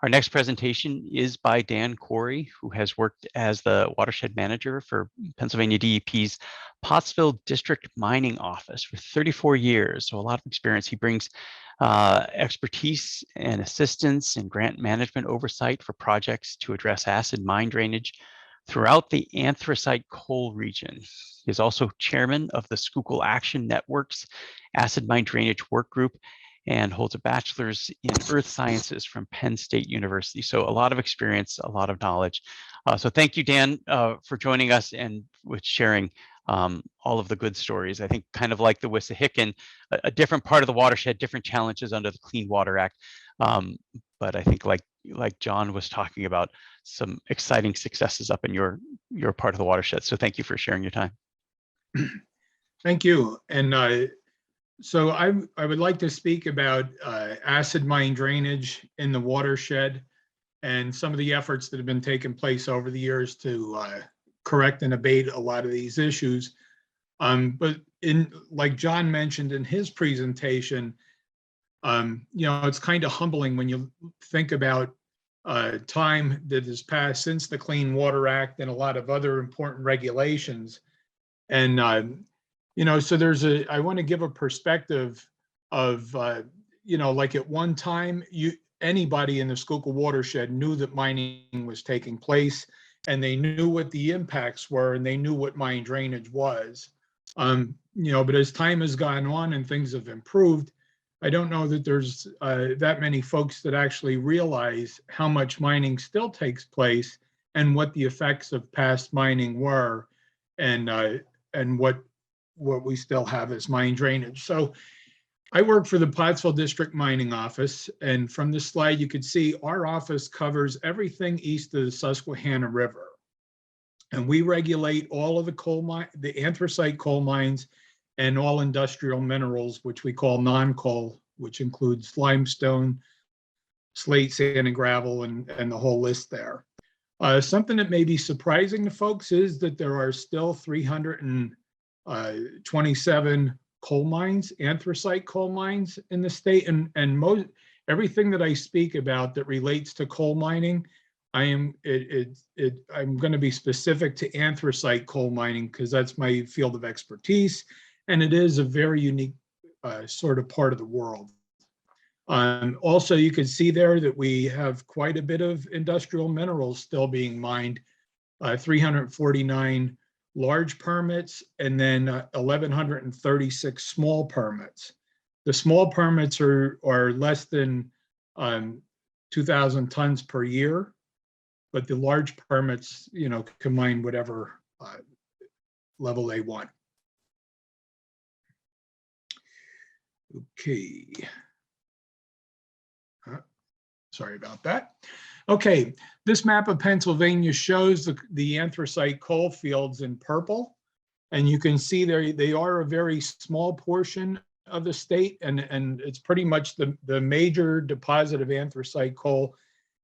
Our next presentation is by Dan Koury, who has worked as the watershed manager for Pennsylvania DEP's Pottsville District Mining Office for 34 years, so a lot of experience. He brings expertise and assistance and grant management oversight for projects to address acid mine drainage throughout the anthracite coal region. He is also chairman of the Schuylkill Action Network's Acid Mine Drainage Work Group and holds a bachelor's in earth sciences from Penn State University. So a lot of experience, a lot of knowledge. So thank you, Dan, for joining us and with sharing all of the good stories. I think kind of like the Wissahickon, a different part of the watershed, different challenges under the Clean Water Act. But I think like John was talking about, some exciting successes up in your part of the watershed. So thank you for sharing your time. Thank you. And so I would like to speak about acid mine drainage in the watershed and some of the efforts that have been taking place over the years to correct and abate a lot of these issues. But like John mentioned in his presentation, it's kind of humbling when you think about time that has passed since the Clean Water Act and a lot of other important regulations. And so I want to give a perspective of, like at one time, anybody in the Schuylkill watershed knew that mining was taking place, and they knew what the impacts were, and they knew what mine drainage was. But as time has gone on and things have improved, I don't know that there's that many folks that actually realize how much mining still takes place and what the effects of past mining were, and what we still have as mine drainage. So I work for the Pottsville District Mining Office, and from this slide you can see our office covers everything east of the Susquehanna River. And we regulate all of the anthracite coal mines and all industrial minerals, which we call non-coal, which includes limestone, slate, sand, and gravel, and the whole list there. Something that may be surprising to folks is that there are still 327 coal mines, anthracite coal mines in the state, and everything that I speak about that relates to coal mining, I'm going to be specific to anthracite coal mining because that's my field of expertise, and it is a very unique sort of part of the world. Also, you can see there that we have quite a bit of industrial minerals still being mined, 349 large permits, and then 1,136 small permits. The small permits are less than 2,000 tons per year, but the large permits, can mine whatever level they want. Okay. Sorry about that. Okay, this map of Pennsylvania shows the anthracite coal fields in purple, and you can see they are a very small portion of the state, and it's pretty much the major deposit of anthracite coal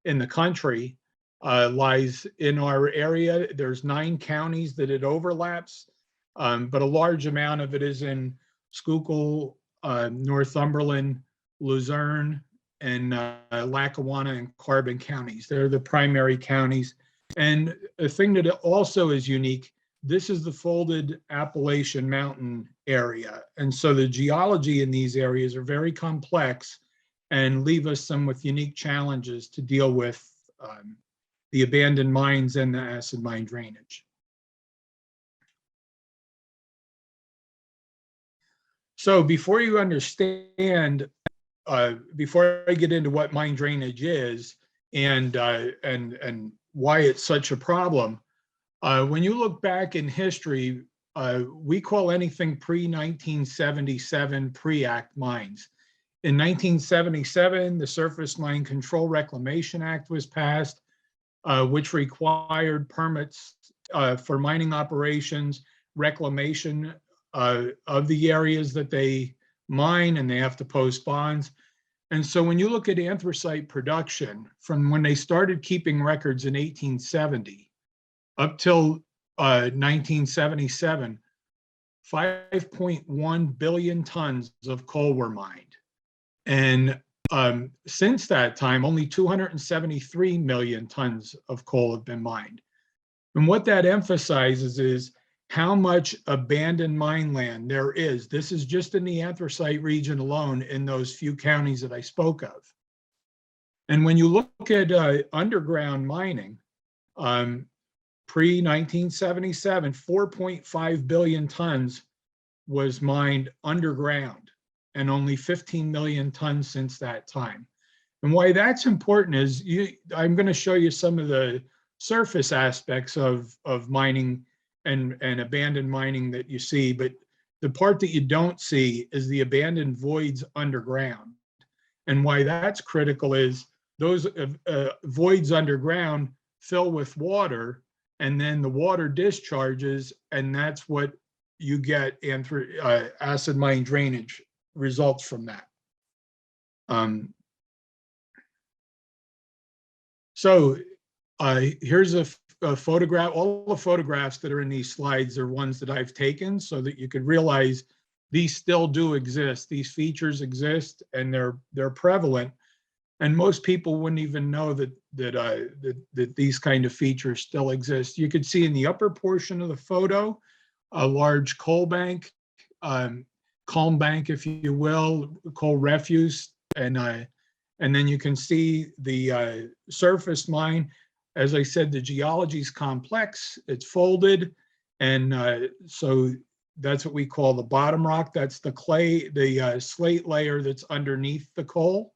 in the country lies in our area. There's 9 counties that it overlaps, but a large amount of it is in Schuylkill, Northumberland, Luzerne, and Lackawanna and Carbon counties. They're the primary counties. And a thing that also is unique, this is the folded Appalachian Mountain area. And so the geology in these areas are very complex and leave us some with unique challenges to deal with the abandoned mines and the acid mine drainage. So before you understand, before I get into what mine drainage is and why it's such a problem, when you look back in history, we call anything pre-1977 pre-act mines. In 1977, the Surface Mine Control Reclamation Act was passed, which required permits for mining operations, reclamation of the areas that they mine, and they have to post bonds. And so when you look at anthracite production from when they started keeping records in 1870 up till 1977, 5.1 billion tons of coal were mined. And since that time, only 273 million tons of coal have been mined. And what that emphasizes is how much abandoned mine land there is. This is just in the anthracite region alone in those few counties that I spoke of. And when you look at underground mining, pre-1977, 4.5 billion tons was mined underground, and only 15 million tons since that time. And why that's important is I'm going to show you some of the surface aspects of mining and abandoned mining that you see, but the part that you don't see is the abandoned voids underground. And why that's critical is those voids underground fill with water, and then the water discharges, and that's what you get acid mine drainage results from that. So here's a photograph. All the photographs that are in these slides are ones that I've taken so that you could realize these still do exist. These features exist, and they're prevalent. And most people wouldn't even know that these kind of features still exist. You could see in the upper portion of the photo a large coal bank, calm bank, if you will, coal refuse, and then you can see the surface mine. As I said, the geology is complex. It's folded, and so that's what we call the bottom rock. That's the clay, the slate layer that's underneath the coal.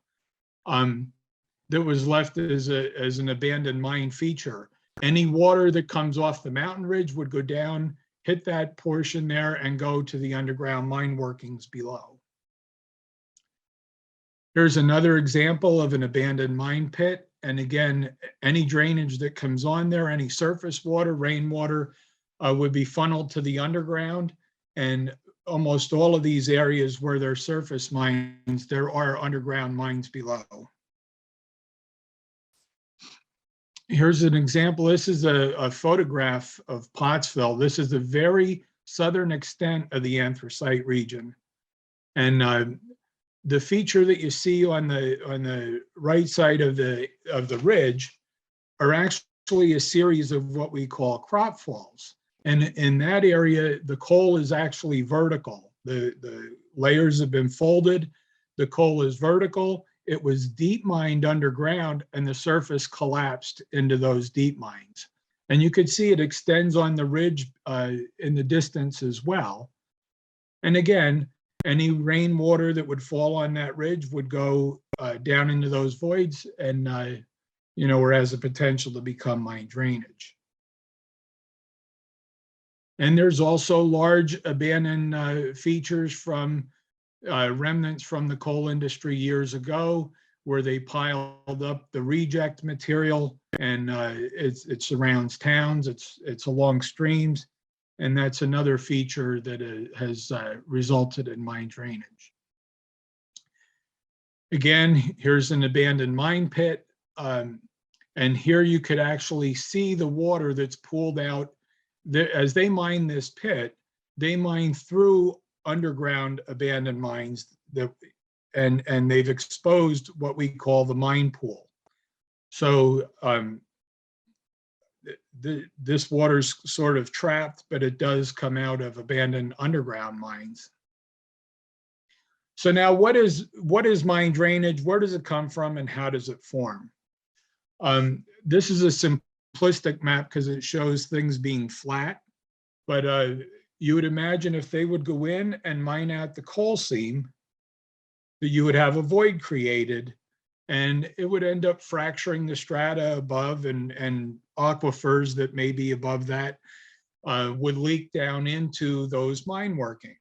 That was left as an abandoned mine feature. Any water that comes off the mountain ridge would go down, hit that portion there, and go to the underground mine workings below. Here's another example of an abandoned mine pit. And again, any drainage that comes on there, any surface water, rainwater, would be funneled to the underground. And almost all of these areas where there are surface mines, there are underground mines below. Here's an example. This is a photograph of Pottsville. This is the very southern extent of the anthracite region. And the feature that you see on the right side of the ridge are actually a series of what we call crop falls. And in that area, the coal is actually vertical. The layers have been folded. The coal is vertical. It was deep mined underground, and the surface collapsed into those deep mines. And you could see it extends on the ridge in the distance as well. And again, any rainwater that would fall on that ridge would go down into those voids, and or has the potential to become mine drainage. And there's also large abandoned features from remnants from the coal industry years ago, where they piled up the reject material, and it surrounds towns, it's along streams, and that's another feature that has resulted in mine drainage. Again, here's an abandoned mine pit, and here you could actually see the water that's pooled out. As they mine this pit, they mine through underground abandoned mines and they've exposed what we call the mine pool. So this water's sort of trapped, but it does come out of abandoned underground mines. So now what is mine drainage? Where does it come from, and how does it form? This is a simplistic map because it shows things being flat, but you would imagine if they would go in and mine out the coal seam, that you would have a void created, and it would end up fracturing the strata above, and aquifers that may be above that would leak down into those mine workings.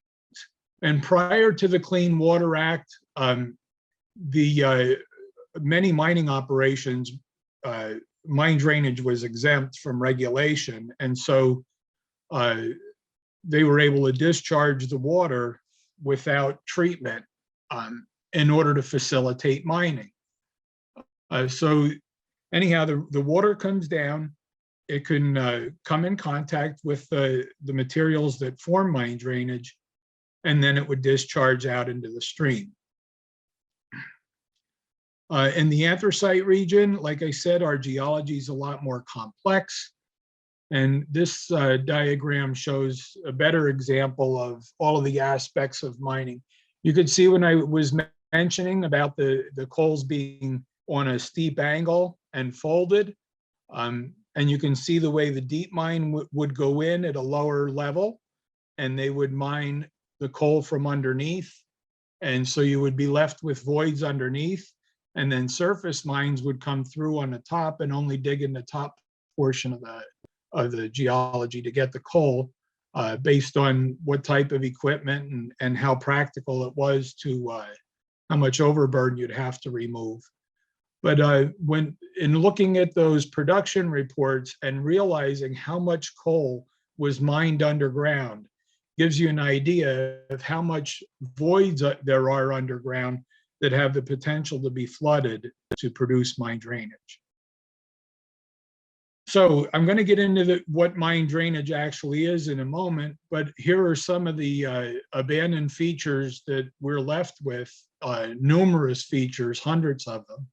And prior to the Clean Water Act, many mining operations, mine drainage was exempt from regulation, and so they were able to discharge the water without treatment in order to facilitate mining. So anyhow, the water comes down, it can come in contact with the materials that form mine drainage, and then it would discharge out into the stream. In the anthracite region, like I said, our geology is a lot more complex. And this diagram shows a better example of all of the aspects of mining. You could see when I was mentioning about the coals being on a steep angle and folded, and you can see the way the deep mine would go in at a lower level, and they would mine the coal from underneath. And so you would be left with voids underneath, and then surface mines would come through on the top and only dig in the top portion of the geology to get the coal, based on what type of equipment and how practical it was to how much overburden you'd have to remove. But when in looking at those production reports and realizing how much coal was mined underground, gives you an idea of how much voids there are underground that have the potential to be flooded to produce mine drainage. So I'm going to get into what mine drainage actually is in a moment, but here are some of the abandoned features that we're left with, numerous features, hundreds of them.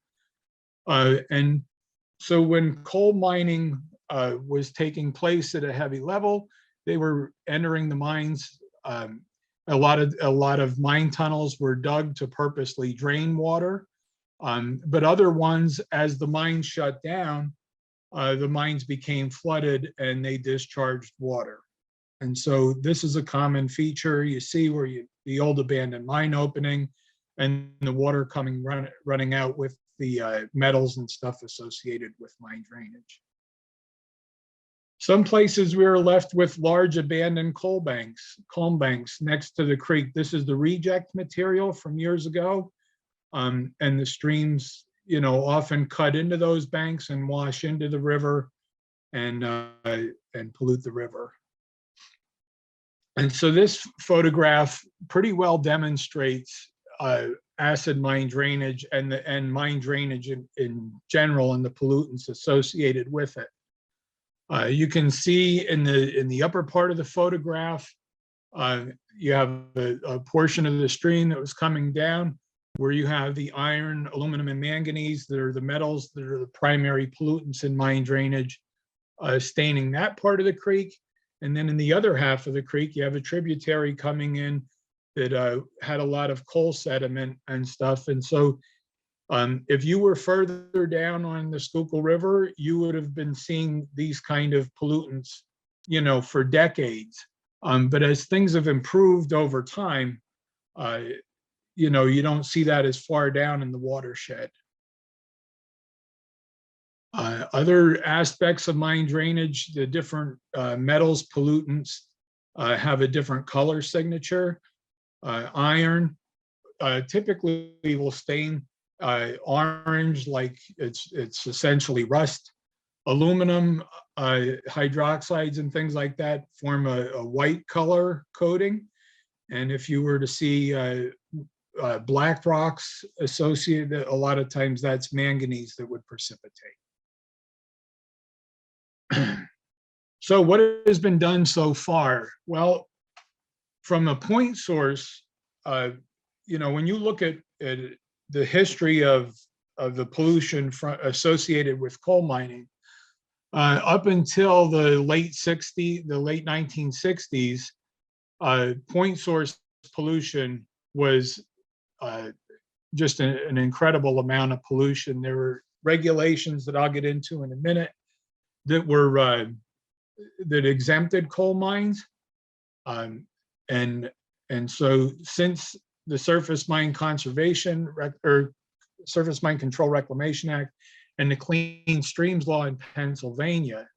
And so when coal mining was taking place at a heavy level, they were entering the mines. A lot of mine tunnels were dug to purposely drain water, but other ones, as the mines shut down, the mines became flooded and they discharged water. And so this is a common feature you see where the old abandoned mine opening and the water running out with the metals and stuff associated with mine drainage. Some places we are left with large abandoned calm banks next to the creek. This is the reject material from years ago, and the streams, often cut into those banks and wash into the river and pollute the river. And so this photograph pretty well demonstrates acid mine drainage and mine drainage in general and the pollutants associated with it. You can see in the upper part of the photograph, you have a portion of the stream that was coming down where you have the iron, aluminum, and manganese that are the metals that are the primary pollutants in mine drainage, staining that part of the creek. And then in the other half of the creek, you have a tributary coming in that had a lot of coal sediment and stuff. And so if you were further down on the Schuylkill River, you would have been seeing these kind of pollutants, for decades. But as things have improved over time, you don't see that as far down in the watershed. Other aspects of mine drainage, the different metals, pollutants have a different color signature. Iron typically will stain orange, like it's essentially rust. Aluminum, hydroxides and things like that form a white color coating. And if you were to see black rocks associated, a lot of times that's manganese that would precipitate. So what has been done so far? Well, from a point source, when you look at the history of the pollution associated with coal mining, up until the late 1960s, point source pollution was just an incredible amount of pollution. There were regulations that I'll get into in a minute that were that exempted coal mines, and so since the Surface Mine Conservation or Surface Mine Control Reclamation Act and the Clean Streams Law in Pennsylvania,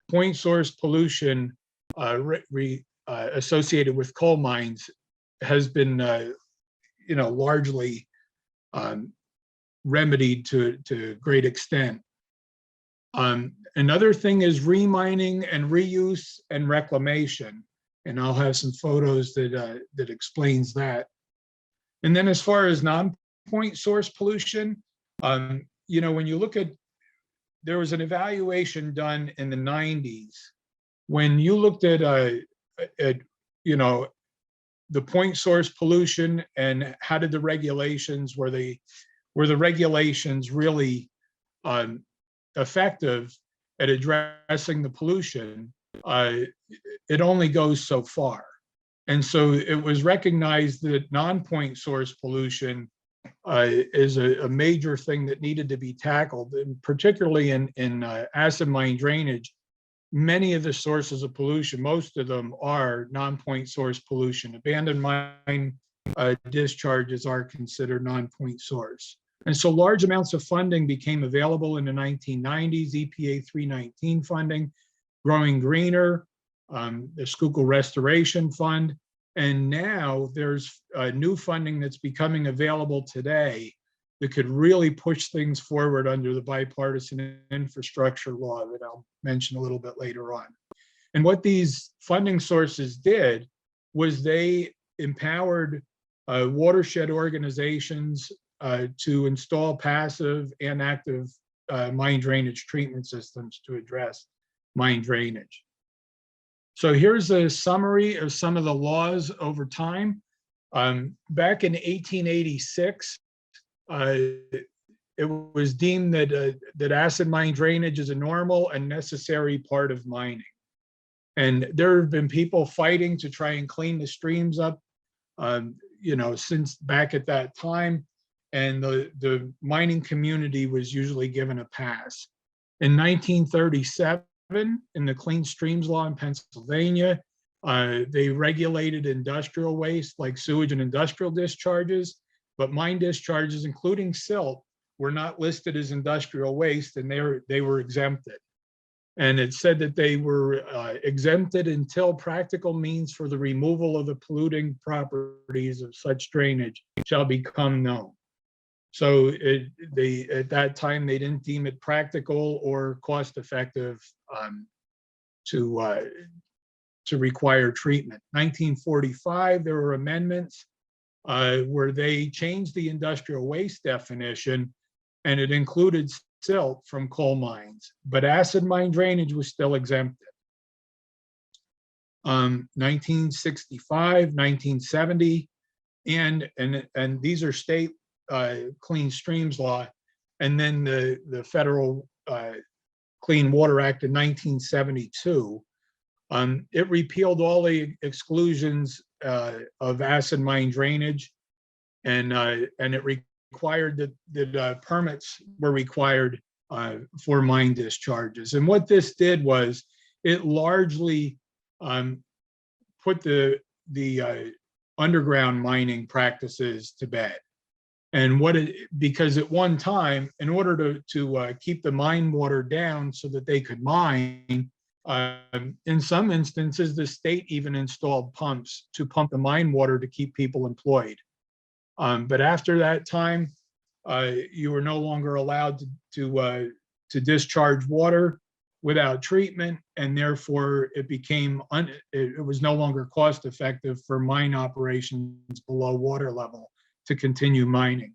point source pollution associated with coal mines has been, largely remedied to a great extent. Another thing is remining and reuse and reclamation, and I'll have some photos that explains that. And then as far as non-point source pollution, when you look at, there was an evaluation done in the 90s when you looked at the point source pollution and how did the regulations, were they were the regulations really effective at addressing the pollution, it only goes so far. And so it was recognized that non-point source pollution is a major thing that needed to be tackled, and particularly in acid mine drainage. Many of the sources of pollution, most of them are non-point source pollution. Abandoned mine discharges are considered non-point source. And so large amounts of funding became available in the 1990s, EPA 319 funding, Growing Greener, the Schuylkill Restoration Fund, and now there's new funding that's becoming available today that could really push things forward under the bipartisan infrastructure law that I'll mention a little bit later on. And what these funding sources did was they empowered watershed organizations to install passive and active mine drainage treatment systems to address mine drainage. So here's a summary of some of the laws over time. Back in 1886, it was deemed that acid mine drainage is a normal and necessary part of mining. And there have been people fighting to try and clean the streams up, since back at that time. And the mining community was usually given a pass. In 1937, in the Clean Streams Law in Pennsylvania, they regulated industrial waste like sewage and industrial discharges, but mine discharges, including silt, were not listed as industrial waste, and they were exempted. And it said that they were exempted until practical means for the removal of the polluting properties of such drainage shall become known. So at that time, they didn't deem it practical or cost effective to require treatment. 1945, there were amendments where they changed the industrial waste definition, and it included silt from coal mines, but acid mine drainage was still exempted. 1965, 1970, and these are state Clean Streams Law, and then the federal Clean Water Act in 1972. It repealed all the exclusions of acid mine drainage, and it required that permits were required for mine discharges. And what this did was it largely put the underground mining practices to bed. And because at one time, in order to keep the mine water down so that they could mine, in some instances, the state even installed pumps to pump the mine water to keep people employed. But after that time, you were no longer allowed to discharge water without treatment, and therefore it was no longer cost effective for mine operations below water level to continue mining.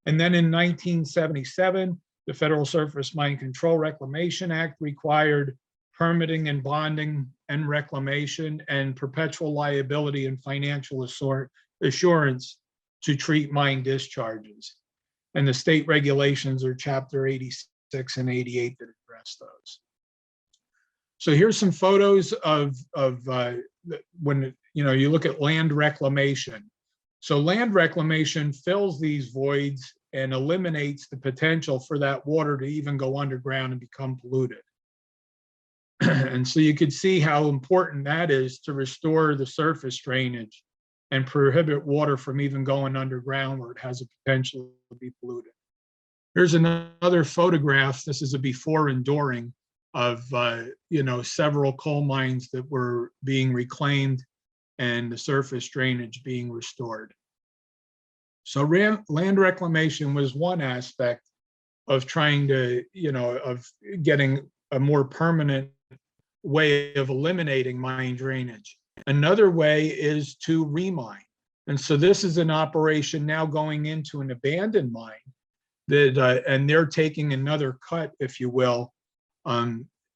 And then in 1977, the Federal Surface Mine Control Reclamation Act required permitting and bonding and reclamation and perpetual liability and financial assurance to treat mine discharges. And the state regulations are Chapter 86 and 88 that address those. So here's some photos of when you look at land reclamation. So land reclamation fills these voids and eliminates the potential for that water to even go underground and become polluted. And so you could see how important that is to restore the surface drainage and prohibit water from even going underground where it has a potential to be polluted. Here's another photograph. This is a before and during of several coal mines that were being reclaimed and the surface drainage being restored. So land reclamation was one aspect of trying to, of getting a more permanent way of eliminating mine drainage. Another way is to remine. And so this is an operation now going into an abandoned mine that, and they're taking another cut, if you will,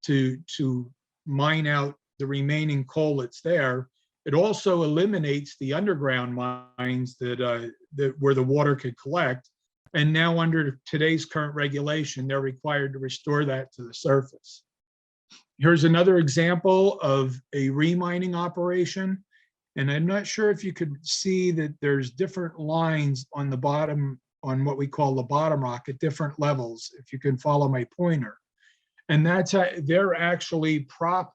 to mine out the remaining coal that's there. It also eliminates the underground mines that where the water could collect, And now under today's current regulation, they're required to restore that to the surface. Here's another example of a remining operation. And I'm not sure if you could see that there's different lines on the bottom, on what we call the bottom rock at different levels, if you can follow my pointer. And they're actually prop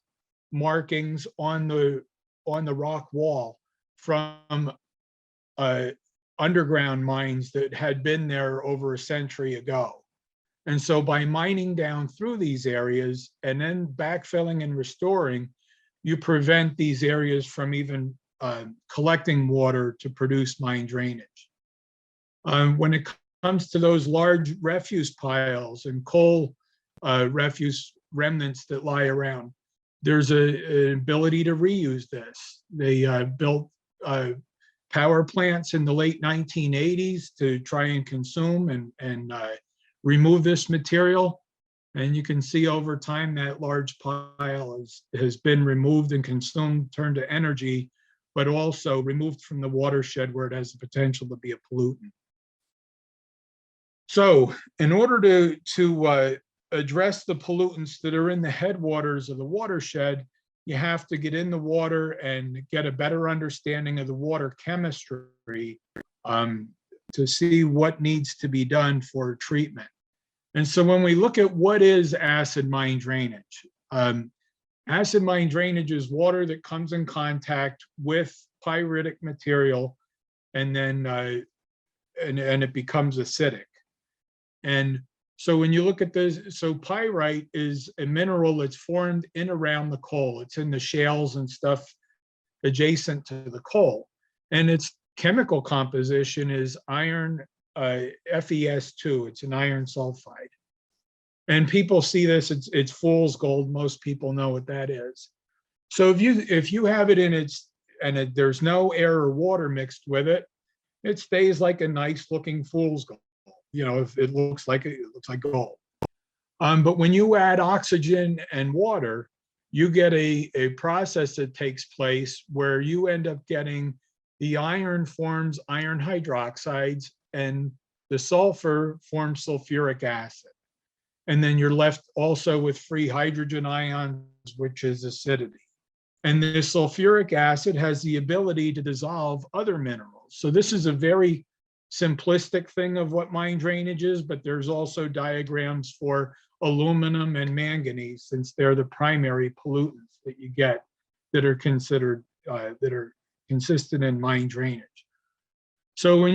markings on the rock wall from underground mines that had been there over a century ago. And so by mining down through these areas and then backfilling and restoring, you prevent these areas from even collecting water to produce mine drainage. When it comes to those large refuse piles and coal refuse remnants that lie around, there's an ability to reuse this. They built power plants in the late 1980s to try and consume and remove this material. And you can see over time that large pile has been removed and consumed, turned to energy, but also removed from the watershed where it has the potential to be a pollutant. So in order to address the pollutants that are in the headwaters of the watershed, you have to get in the water and get a better understanding of the water chemistry to see what needs to be done for treatment. And so when we look at what is acid mine drainage, acid mine drainage is water that comes in contact with pyritic material and then and it becomes acidic. And so when you look at this, so pyrite is a mineral that's formed in around the coal. It's in the shales and stuff adjacent to the coal. And its chemical composition is iron FeS2. It's an iron sulfide. And people see this, it's fool's gold. Most people know what that is. So if you have it in there's no air or water mixed with it, it stays like a nice looking fool's gold. You know, if it looks like gold. But when you add oxygen and water, you get a process that takes place where you end up getting the iron forms iron hydroxides and the sulfur forms sulfuric acid. And then you're left also with free hydrogen ions, which is acidity. And this sulfuric acid has the ability to dissolve other minerals. So this is a very simplistic thing of what mine drainage is, but there's also diagrams for aluminum and manganese, since they're the primary pollutants that you get that are considered that are consistent in mine drainage. So when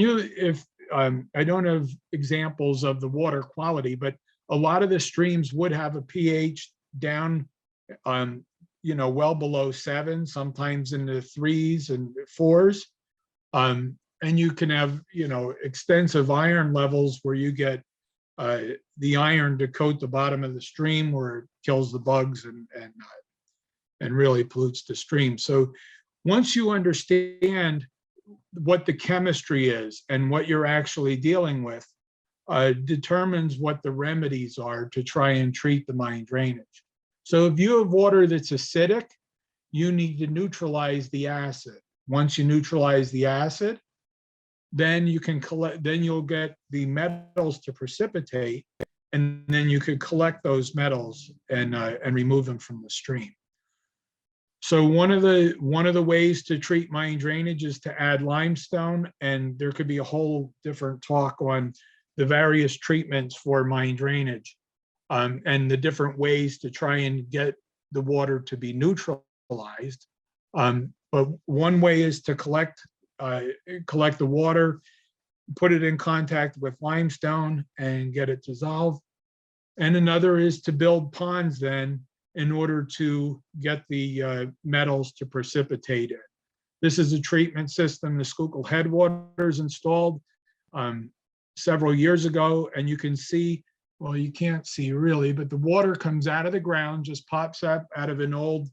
I don't have examples of the water quality, but a lot of the streams would have a pH down well below 7, sometimes in the 3s and 4s. And you can have, extensive iron levels where you get the iron to coat the bottom of the stream where it kills the bugs and really pollutes the stream. So once you understand what the chemistry is and what you're actually dealing with, determines what the remedies are to try and treat the mine drainage. So if you have water that's acidic, you need to neutralize the acid. Once you neutralize the acid, then you'll get the metals to precipitate, and then you could collect those metals and remove them from the stream. So one of the ways to treat mine drainage is to add limestone, and there could be a whole different talk on the various treatments for mine drainage and the different ways to try and get the water to be neutralized. But one way is to collect the water, put it in contact with limestone and get it dissolved. And another is to build ponds then in order to get the metals to precipitate it. This is a treatment system the Schuylkill Headwaters installed several years ago, and you can see, well, you can't see really, but the water comes out of the ground, just pops up out of an old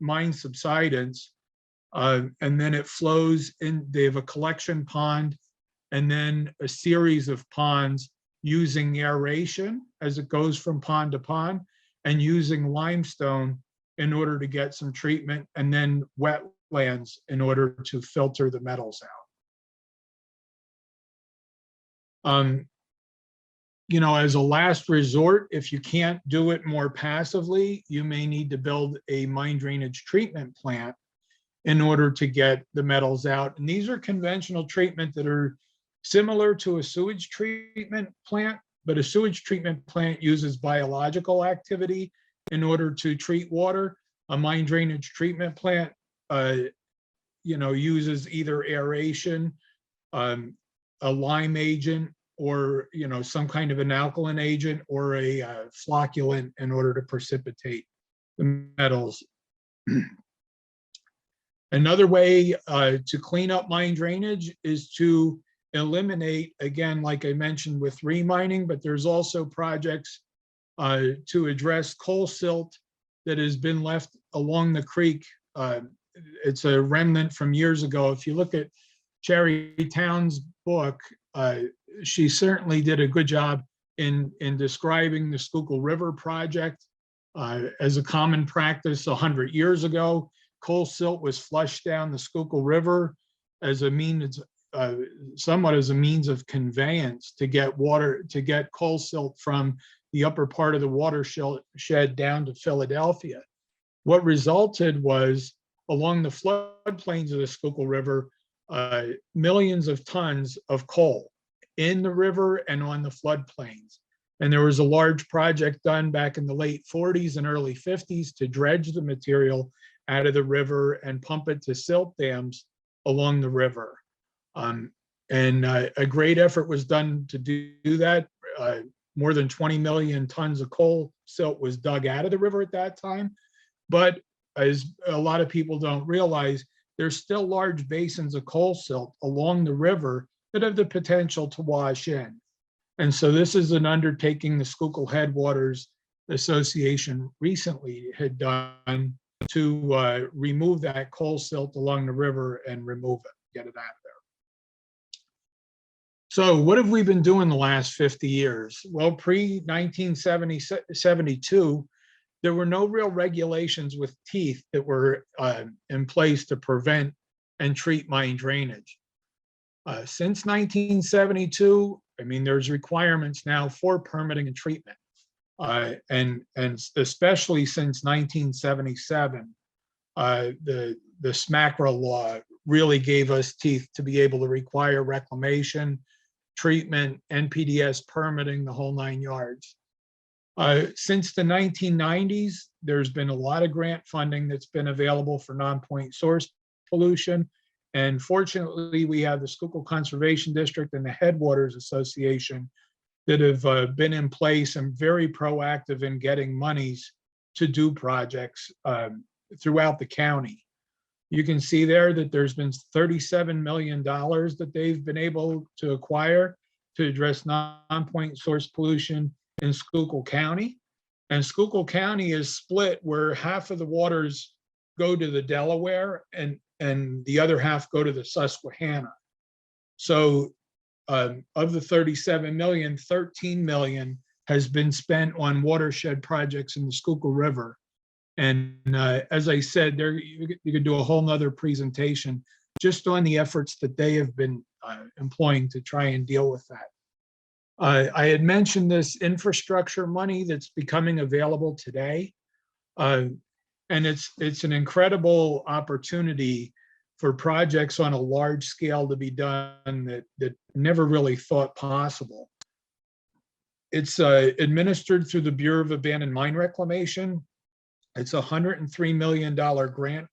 mine subsidence, and then it flows in. They have a collection pond and then a series of ponds using aeration as it goes from pond to pond, and using limestone in order to get some treatment, and then wetlands in order to filter the metals out. Um, as a last resort, if you can't do it more passively, you may need to build a mine drainage treatment plant in order to get the metals out. And these are conventional treatment that are similar to a sewage treatment plant, but a sewage treatment plant uses biological activity in order to treat water. A mine drainage treatment plant, uses either aeration, a lime agent, or some kind of an alkaline agent or a flocculant in order to precipitate the metals. Another way to clean up mine drainage is to eliminate, again, like I mentioned with remining, but there's also projects to address coal silt that has been left along the creek. It's a remnant from years ago. If you look at Cherry Town's book, she certainly did a good job in describing the Schuylkill River project as a common practice 100 years ago. Coal silt was flushed down the Schuylkill River as a means, somewhat as a means of conveyance to get water, to get coal silt from the upper part of the watershed down to Philadelphia. What resulted was, along the floodplains of the Schuylkill River, millions of tons of coal in the river and on the floodplains. And there was a large project done back in the late 40s and early 50s to dredge the material out of the river and pump it to silt dams along the river. And a great effort was done to do that. More than 20 million tons of coal silt was dug out of the river at that time. But as a lot of people don't realize, there's still large basins of coal silt along the river that have the potential to wash in. And so this is an undertaking the Schuylkill Headwaters Association recently had done to remove that coal silt along the river and remove it, get it out of there. So what have we been doing the last 50 years? Well, pre-1972, there were no real regulations with teeth that were in place to prevent and treat mine drainage. Since 1972, I mean, there's requirements now for permitting and treatment. And especially since 1977, the SMACRA law really gave us teeth to be able to require reclamation, treatment, NPDES permitting, the whole 9 yards. Since the 1990s, there's been a lot of grant funding that's been available for non-point source pollution. And fortunately, we have the Schuylkill Conservation District and the Headwaters Association that have been in place and very proactive in getting monies to do projects throughout the county. You can see there that there's been $37 million that they've been able to acquire to address non-point source pollution in Schuylkill County. And Schuylkill County is split where half of the waters go to the Delaware and the other half go to the Susquehanna. So of the 37 million, 13 million has been spent on watershed projects in the Schuylkill River. And as I said, there you could do a whole nother presentation just on the efforts that they have been employing to try and deal with that. I had mentioned this infrastructure money that's becoming available today. And it's an incredible opportunity for projects on a large scale to be done that never really thought possible. It's administered through the Bureau of Abandoned Mine Reclamation. It's a $103 million grant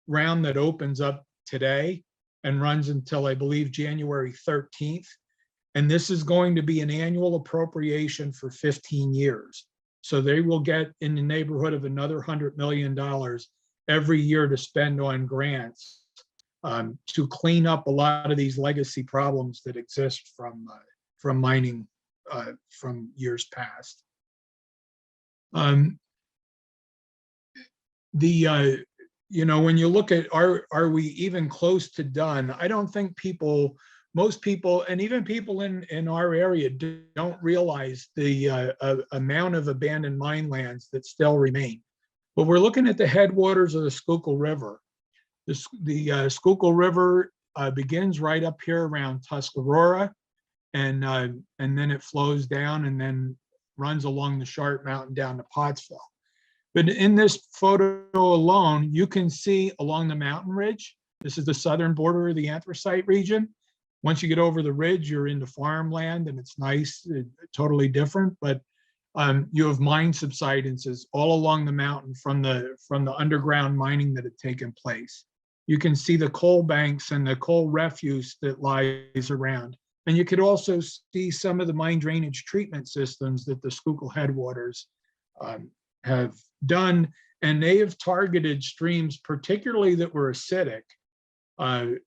round that opens up today and runs until, I believe, January 13th. And this is going to be an annual appropriation for 15 years. So they will get in the neighborhood of another $100 million every year to spend on grants to clean up a lot of these legacy problems that exist from mining from years past. When you look at are we even close to done? I don't think most people, and even people in our area, don't realize the amount of abandoned mine lands that still remain. But we're looking at the headwaters of the Schuylkill River. The Schuylkill River begins right up here around Tuscarora. and then it flows down and then runs along the Sharp Mountain down to Pottsville. But in this photo alone, you can see along the mountain ridge, this is the southern border of the anthracite region. Once you get over the ridge, you're into farmland and it's nice, totally different, but you have mine subsidences all along the mountain from the underground mining that had taken place. You can see the coal banks and the coal refuse that lies around. And you could also see some of the mine drainage treatment systems that the Schuylkill headwaters have done. And they have targeted streams, particularly that were acidic, to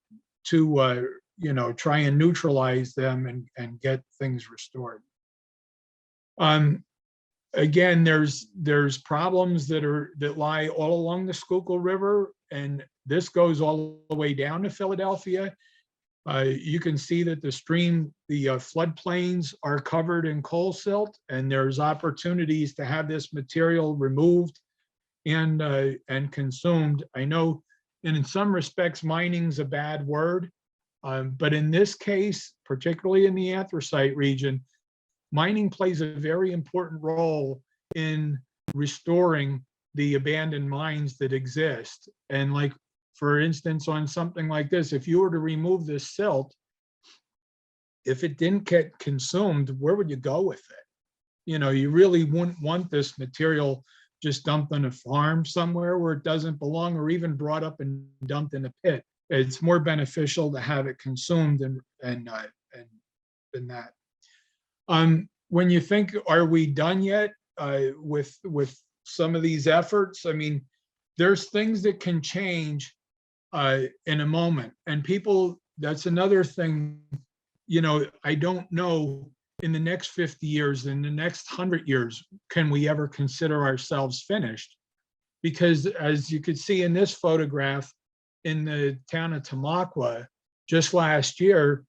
try and neutralize them and get things restored. Again, there's problems that lie all along the Schuylkill River, and this goes all the way down to Philadelphia. You can see that the floodplains are covered in coal silt, and there's opportunities to have this material removed and consumed. I know, and in some respects, mining's a bad word, but in this case, particularly in the anthracite region, mining plays a very important role in restoring the abandoned mines that exist. And like, for instance, on something like this, if you were to remove this silt, if it didn't get consumed, where would you go with it? You really wouldn't want this material just dumped on a farm somewhere where it doesn't belong, or even brought up and dumped in a pit. It's more beneficial to have it consumed than that. When you think, are we done yet with some of these efforts? I mean, there's things that can change in a moment, and people. That's another thing. I don't know, in the next 50 years, in the next 100 years, can we ever consider ourselves finished? Because as you could see in this photograph, in the town of Tamaqua, just last year,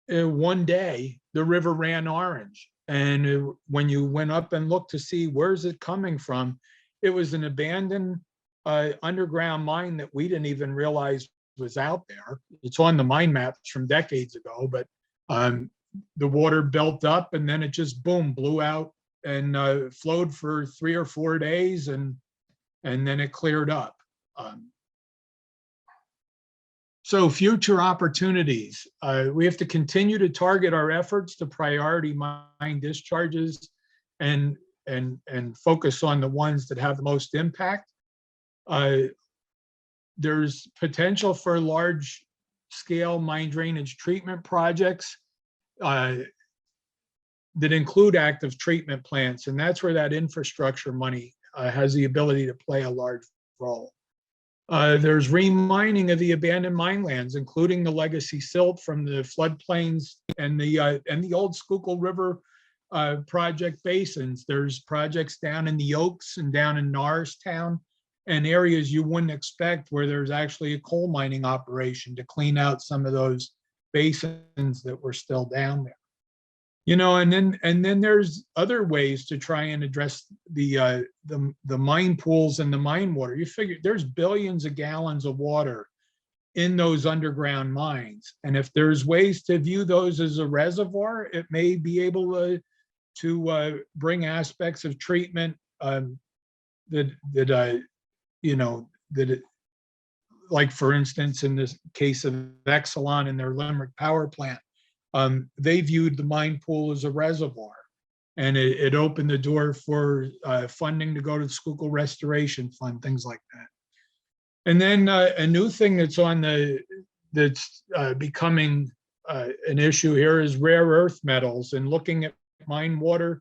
one day the river ran orange, and when you went up and looked to see where's it coming from, it was an abandoned underground mine that we didn't even realize was out there. It's on the mine maps from decades ago, but the water built up, and then it just boom, blew out and flowed for 3 or 4 days, and then it cleared up. So future opportunities, we have to continue to target our efforts to priority mine discharges and focus on the ones that have the most impact. There's potential for large scale mine drainage treatment projects that include active treatment plants, and that's where that infrastructure money has the ability to play a large role. There's remining of the abandoned mine lands, including the legacy silt from the floodplains and the old Schuylkill River project basins. There's projects down in the Oaks and down in Norristown, and areas you wouldn't expect, where there's actually a coal mining operation to clean out some of those basins that were still down there. And then there's other ways to try and address the mine pools and the mine water. You figure there's billions of gallons of water in those underground mines, and if there's ways to view those as a reservoir, it may be able to bring aspects of treatment like, for instance, in this case of Exelon and their Limerick power plant. They viewed the mine pool as a reservoir, and it opened the door for funding to go to the Schuylkill Restoration Fund, things like that. And then a new thing that's becoming an issue here is rare earth metals, and looking at mine water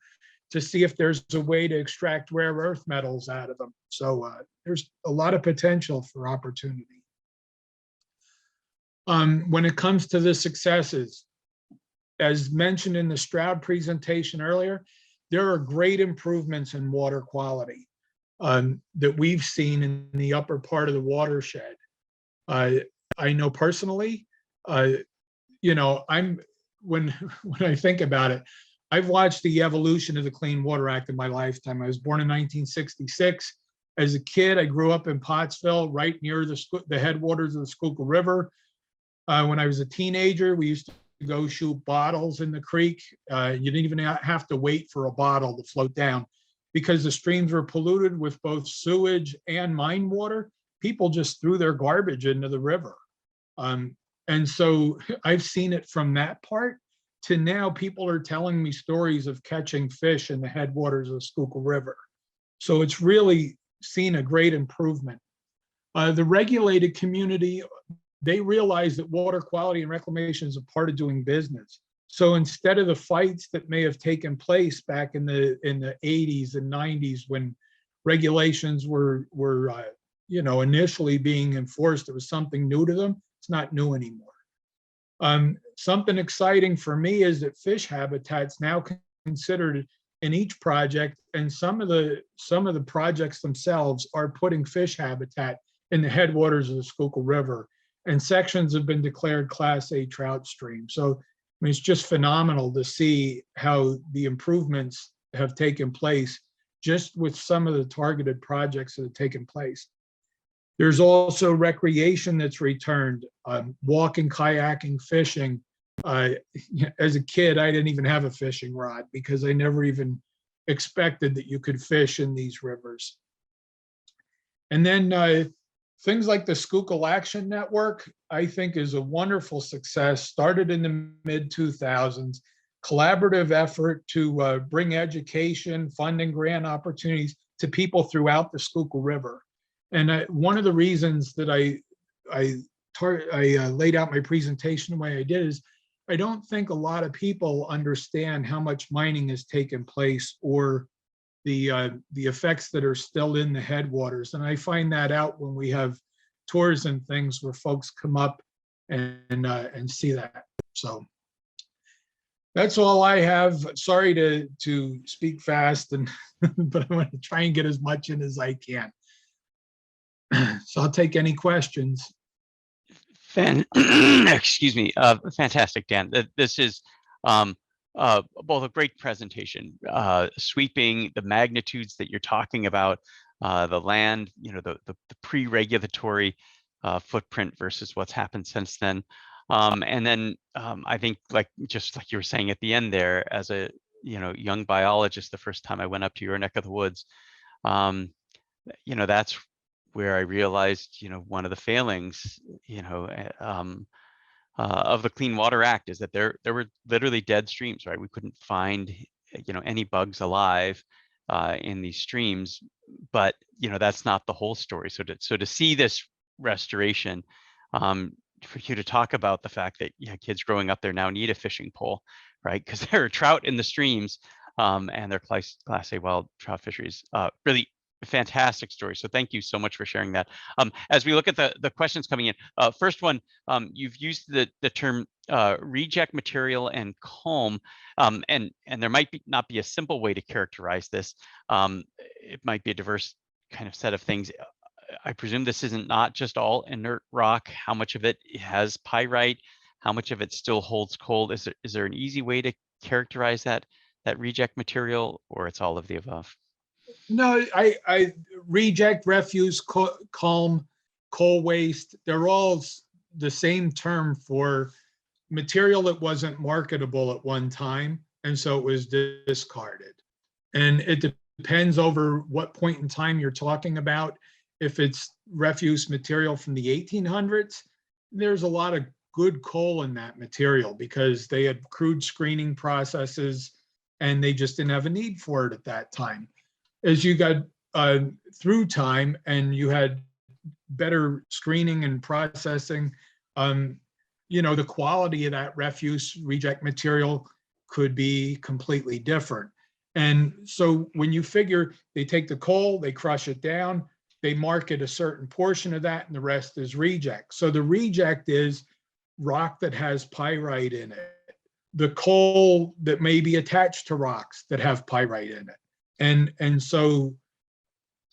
to see if there's a way to extract rare earth metals out of them. So there's a lot of potential for opportunity. When it comes to the successes, as mentioned in the Stroud presentation earlier, there are great improvements in water quality that we've seen in the upper part of the watershed. I know personally, when I think about it, I've watched the evolution of the Clean Water Act in my lifetime. I was born in 1966. As a kid, I grew up in Pottsville, right near the headwaters of the Schuylkill River. When I was a teenager, we used to go shoot bottles in the creek. You didn't even have to wait for a bottle to float down because the streams were polluted with both sewage and mine water. People just threw their garbage into the river. And so I've seen it from that part to now people are telling me stories of catching fish in the headwaters of the Schuylkill River. So it's really seen a great improvement. The regulated community, they realize that water quality and reclamation is a part of doing business. So instead of the fights that may have taken place back in the 80s and 90s when regulations were initially being enforced, it was something new to them. It's not new anymore. Something exciting for me is that fish habitat's now considered in each project, and some of the projects themselves are putting fish habitat in the headwaters of the Schuylkill River, and sections have been declared Class A trout stream. So I mean, it's just phenomenal to see how the improvements have taken place just with some of the targeted projects that have taken place. There's also recreation that's returned, walking, kayaking, fishing. As a kid, I didn't even have a fishing rod because I never even expected that you could fish in these rivers. And then things like the Schuylkill Action Network, I think is a wonderful success, started in the mid-2000s, collaborative effort to bring education, funding, grant opportunities to people throughout the Schuylkill River. And one of the reasons that I laid out my presentation the way I did is I don't think a lot of people understand how much mining has taken place or the effects that are still in the headwaters. And I find that out when we have tours and things where folks come up and see that. So that's all I have. Sorry to speak fast, but I'm going to try and get as much in as I can. So I'll take any questions. Excuse me. Fantastic, Dan. This is both a great presentation, sweeping the magnitudes that you're talking about, the land, the pre-regulatory footprint versus what's happened since then. And then I think, just like you were saying at the end there, as a young biologist, the first time I went up to your neck of the woods, that's where I realized, one of the failings, of the Clean Water Act is that there were literally dead streams, right? We couldn't find, any bugs alive in these streams, but that's not the whole story. So to see this restoration, for you to talk about the fact that kids growing up there now need a fishing pole, right? Because there are trout in the streams, and they're Class A wild trout fisheries. Really fantastic story. So thank you so much for sharing that. As we look at the questions coming in, first one, you've used the term reject material and culm, and there might not be a simple way to characterize this. It might be a diverse kind of set of things. I presume this isn't not just all inert rock. How much of it has pyrite? How much of it still holds coal? Is there an easy way to characterize that reject material, or it's all of the above? No, I reject, refuse, culm, coal waste. They're all the same term for material that wasn't marketable at one time, and so it was discarded. And it depends over what point in time you're talking about. If it's refuse material from the 1800s, there's a lot of good coal in that material because they had crude screening processes and they just didn't have a need for it at that time. As you got through time and you had better screening and processing, the quality of that refuse reject material could be completely different. And so when you figure they take the coal, they crush it down, they market a certain portion of that, and the rest is reject. So the reject is rock that has pyrite in it, the coal that may be attached to rocks that have pyrite in it. And so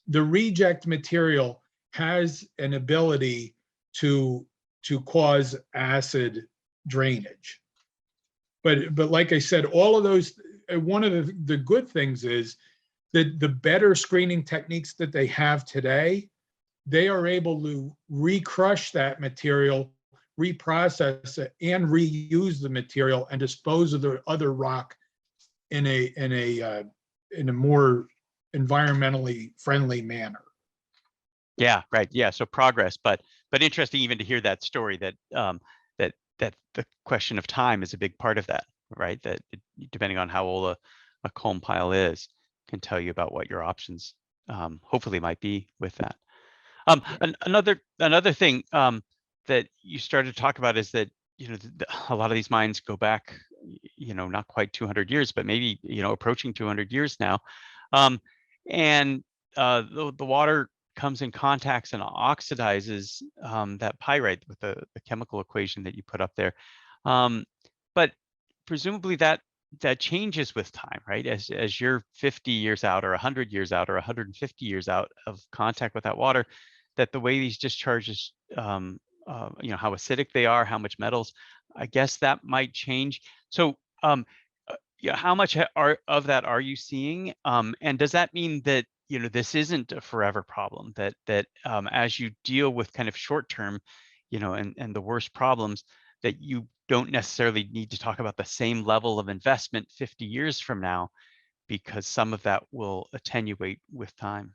the reject material has an ability to cause acid drainage. But like I said, all of those, one of the good things is that the better screening techniques that they have today, they are able to recrush that material, reprocess it and reuse the material and dispose of the other rock in a more environmentally friendly manner. Yeah, right. Yeah, so progress, but interesting even to hear that story that that the question of time is a big part of that, right? That depending on how old a comb pile is, can tell you about what your options hopefully might be with that. Another thing that you started to talk about is that a lot of these mines go back, not quite 200 years, but maybe approaching 200 years now, and the water comes in contacts and oxidizes that pyrite with the chemical equation that you put up there, but presumably that changes with time, right? As you're 50 years out or 100 years out or 150 years out of contact with that water, that the way these discharges, how acidic they are, how much metals, I guess that might change. So yeah, how much of that are you seeing? And does that mean that this isn't a forever problem, that as you deal with kind of short term, and the worst problems, that you don't necessarily need to talk about the same level of investment 50 years from now, because some of that will attenuate with time?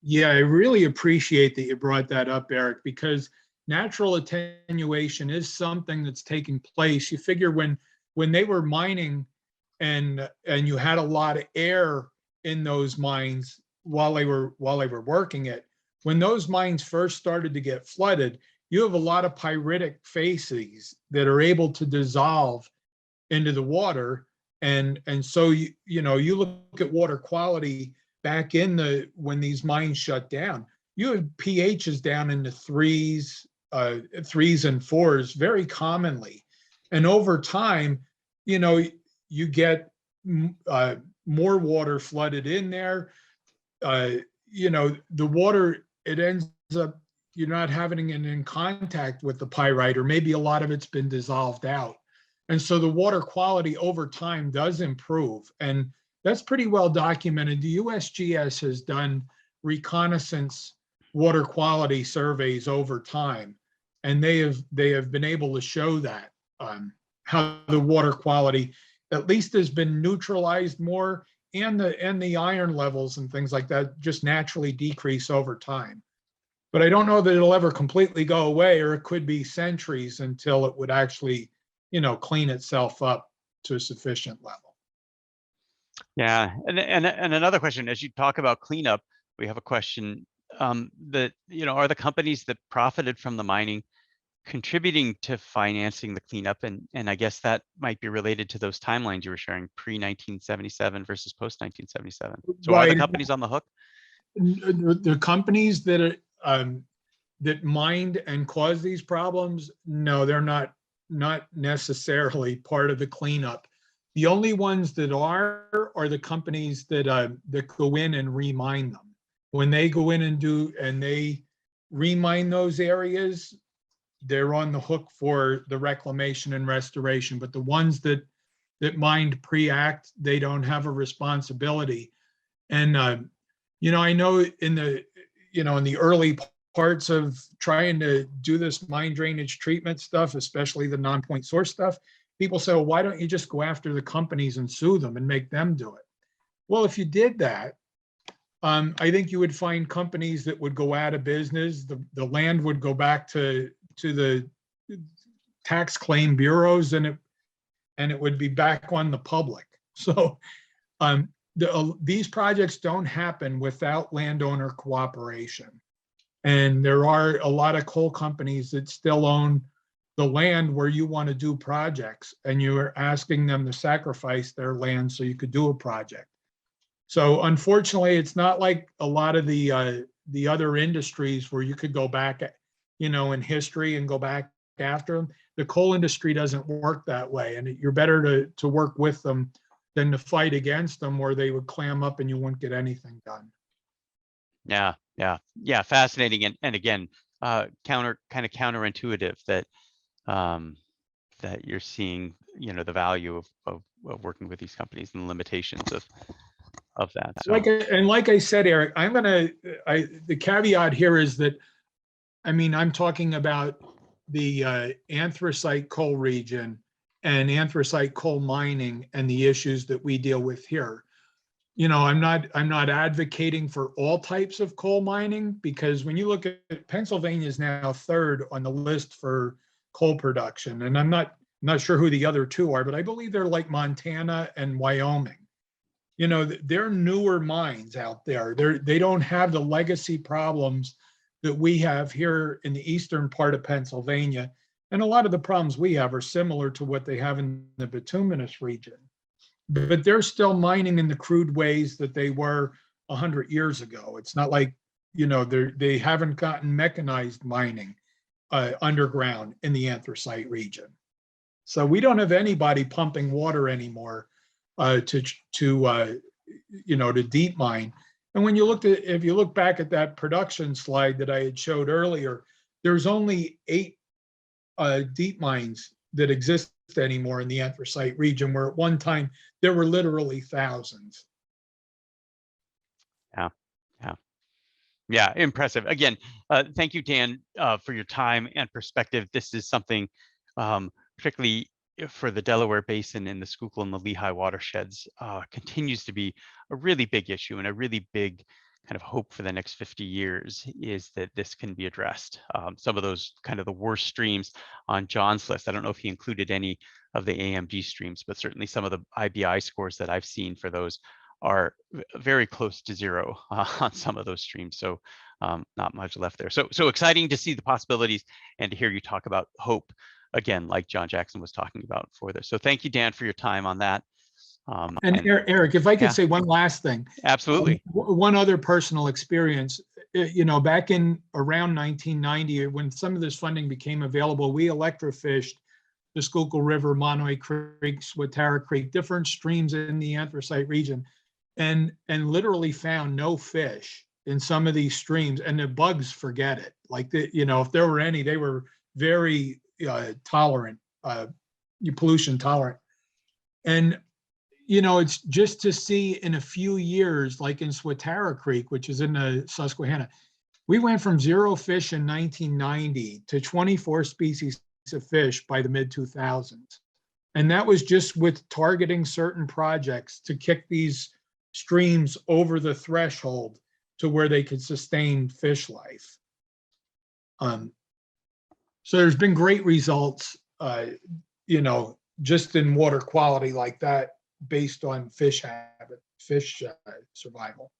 Yeah, I really appreciate that you brought that up, Erik, because natural attenuation is something that's taking place. You figure when they were mining and you had a lot of air in those mines while they were working it, when those mines first started to get flooded, you have a lot of pyritic facies that are able to dissolve into the water, and so you look at water quality back in when these mines shut down, you have pHs down in the threes and fours very commonly, and over time, you get more water flooded in there. The water, it ends up, you're not having it in contact with the pyrite, or maybe a lot of it's been dissolved out. And so the water quality over time does improve. And that's pretty well documented. The USGS has done reconnaissance water quality surveys over time, and they have been able to show that how the water quality at least has been neutralized more, and the iron levels and things like that just naturally decrease over time. But I don't know that it'll ever completely go away, or it could be centuries until it would actually, clean itself up to a sufficient level. Yeah, and another question, as you talk about cleanup, we have a question that are the companies that profited from the mining contributing to financing the cleanup, and I guess that might be related to those timelines you were sharing, pre-1977 versus post-1977. So are the companies on the hook? The companies that that mined and caused these problems, no, they're not necessarily part of the cleanup. The only ones that are the companies that go in and remine them. When they go in and they remine those areas, they're on the hook for the reclamation and restoration. But the ones that mined pre-act, they don't have a responsibility. And I know in the early parts of trying to do this mine drainage treatment stuff, especially the non-point source stuff, people say, well, why don't you just go after the companies and sue them and make them do it? Well, if you did that, I think you would find companies that would go out of business. The land would go back to the tax claim bureaus, and it would be back on the public. So these projects don't happen without landowner cooperation. And there are a lot of coal companies that still own the land where you want to do projects, and you are asking them to sacrifice their land so you could do a project. So unfortunately, it's not like a lot of the other industries where you could go back, in history and go back after them. The coal industry doesn't work that way, and you're better to work with them than to fight against them, where they would clam up and you wouldn't get anything done. Yeah. Fascinating, and again, counterintuitive that that you're seeing, the value of working with these companies and the limitations of that. So. Like I said, Erik, the caveat here is that, I'm talking about the anthracite coal region and anthracite coal mining and the issues that we deal with here. You know, I'm not advocating for all types of coal mining, because when you look at Pennsylvania is now third on the list for coal production, and I'm not sure who the other two are, but I believe they're like Montana and Wyoming. You know, they're newer mines out there. They don't have the legacy problems that we have here in the eastern part of Pennsylvania. And a lot of the problems we have are similar to what they have in the bituminous region. But they're still mining in the crude ways that they were 100 years ago. It's not like, you know, they haven't gotten mechanized mining underground in the anthracite region. So we don't have anybody pumping water anymore to deep mine. And when you if you look back at that production slide that I had showed earlier, there's only 8 deep mines that exist anymore in the anthracite region, where at one time there were literally thousands. Yeah, impressive. Again, thank you, Dan, for your time and perspective. This is something, particularly for the Delaware Basin and the Schuylkill and the Lehigh watersheds, continues to be a really big issue, and a really big kind of hope for the next 50 years is that this can be addressed. Some of those kind of the worst streams on John's list, I don't know if he included any of the AMG streams, but certainly some of the IBI scores that I've seen for those are very close to zero on some of those streams. So not much left there. So exciting to see the possibilities and to hear you talk about hope again, like John Jackson was talking about for this. So thank you, Dan, for your time on that. And Erik, if I could say one last thing. Absolutely. One other personal experience, you know, back in around 1990, when some of this funding became available, we electrofished the Schuylkill River, Monomoy Creek, Swatara Creek, different streams in the anthracite region, and literally found no fish in some of these streams, and the bugs, forget it. Like, if there were any, they were very tolerant, pollution tolerant. And it's just to see in a few years, like in Swatara Creek, which is in the Susquehanna, we went from 0 fish in 1990 to 24 species of fish by the mid-2000s. And that was just with targeting certain projects to kick these streams over the threshold to where they could sustain fish life. So there's been great results, just in water quality like that, based on fish survival.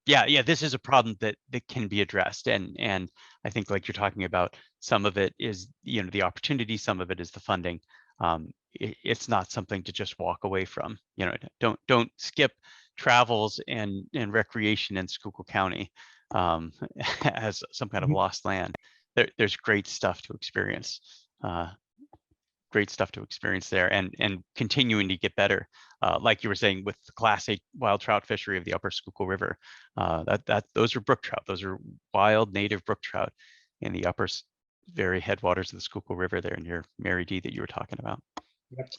Yeah, this is a problem that can be addressed, and I think, like you're talking about, some of it is the opportunity, some of it is the funding. It's not something to just walk away from. Don't skip travels and recreation in Schuylkill County as some kind of lost land. There's great stuff to experience. Great stuff to experience there, and continuing to get better, like you were saying with the Class 8 wild trout fishery of the Upper Schuylkill River. Those are brook trout. Those are wild native brook trout in the upper very headwaters of the Schuylkill River there near Mary D that you were talking about. Yep.